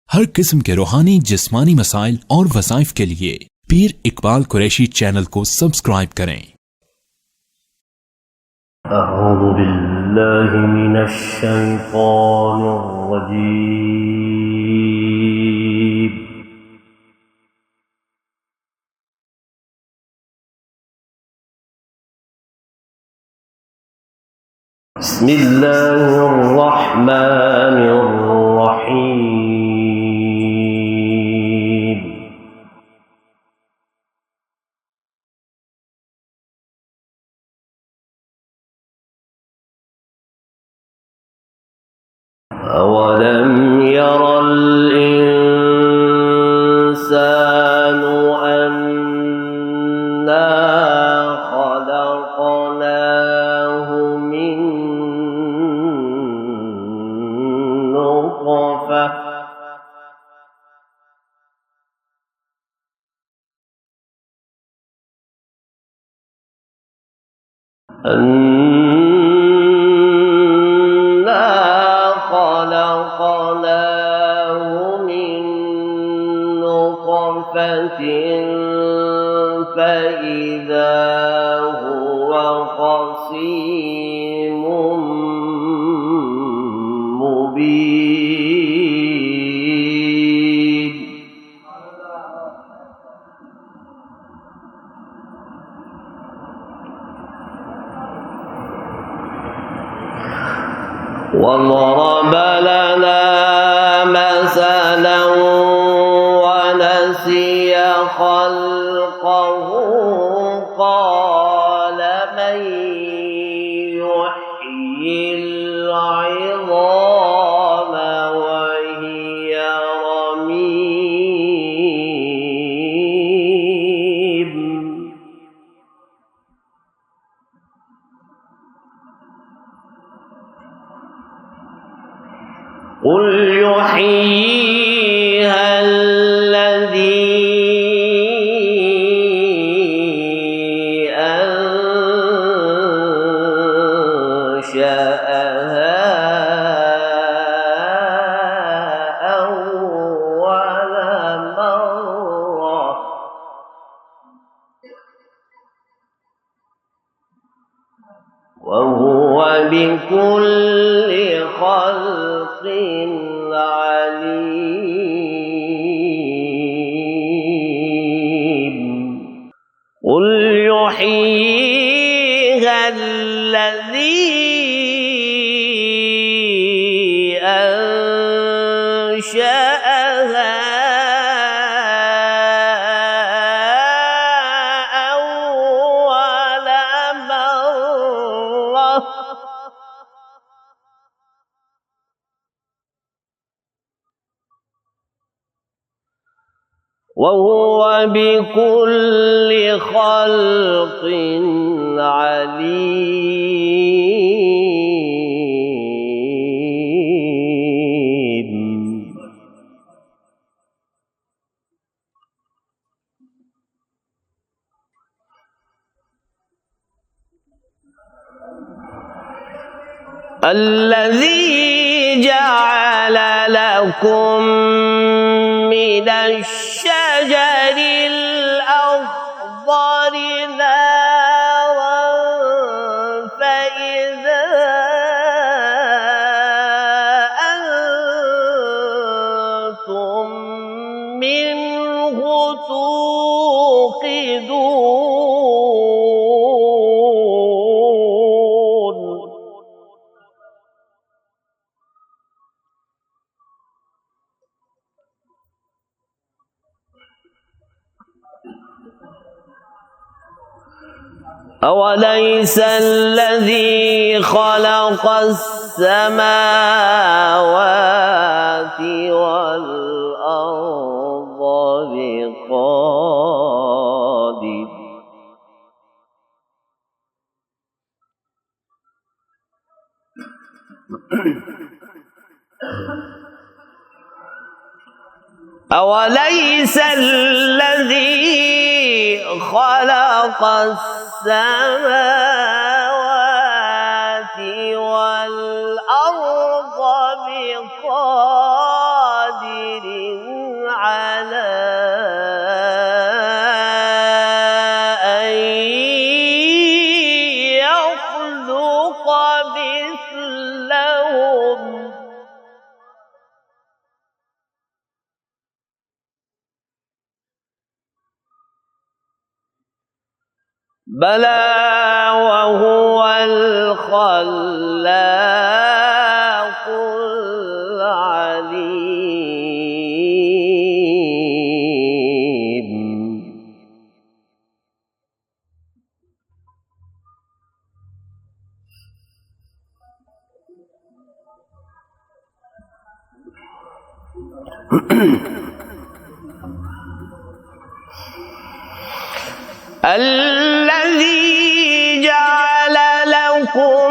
हर किस्म के रूहानी जिस्मानी मसाइल और वज़ाइफ के लिए पीर इकबाल कुरैशी चैनल को सब्सक्राइब करें। अऊज़ु बिल्लाहि मिनश शैतानिर रजीम। बिस्मिल्लाहिर रहमानिर रहीम। أولم ير الإنسان أنا خلقناه من نطفة فإذا هو خصيم مبين. وضرب لنا مثلا ونسي خلقه قال من يحيي العظام وهي رميم. قل يحييها الذي أنشأها أول مرة وهو بكل خلق عليم. قل يحييها الذي أنشأها أول مرة وهو بكل خلق عليم. الذي جعل لكم من الشجر الأخضر نارا فإذا أنتم منه توقدون. أوليس الذي خلق السماوات والأرض بقادر أوليس الذي خلق السماوات والأرض بقادر بلى وهو الخلاق العليم. الذي جعل لكم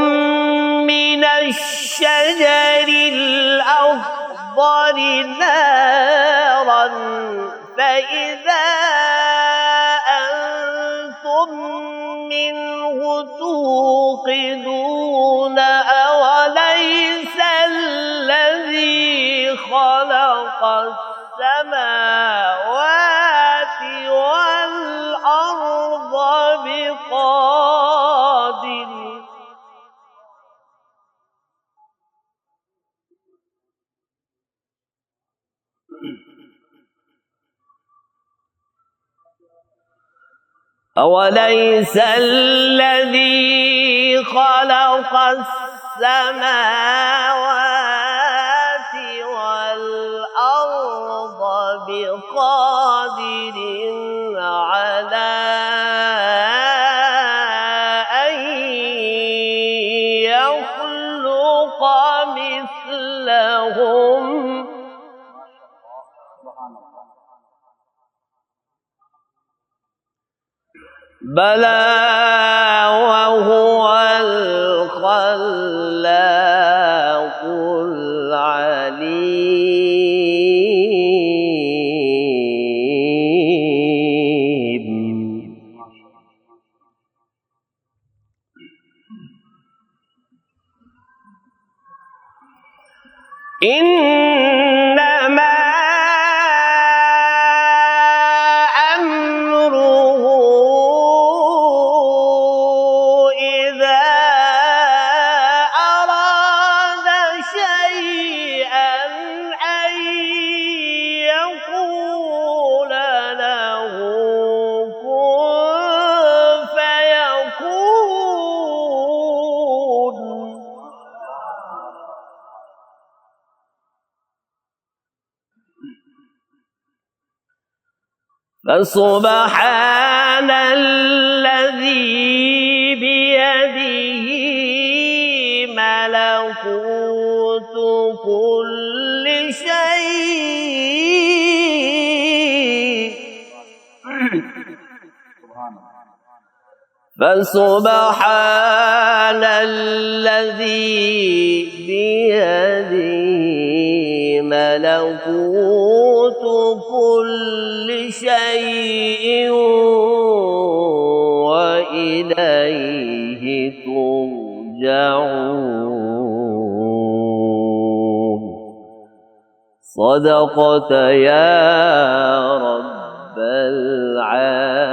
من الشجر الأخضر نارا فإذا أنتم منه توقدون أوليس الذي خلق السماوات والأرض بقادر أوليس الذي خلق السماوات والأرض بقادر على أن يخلق مثلهم بلى وهو الخلاق العليم. إنما أمره إذا أراد شيئا أن يقول له كن فيكون. فسبحان الذي بيده ملكوت كل شيء فسبحان الذي بيده ملكوت كل شيء وإليه ترجعون. صدقت يا رب العالمين.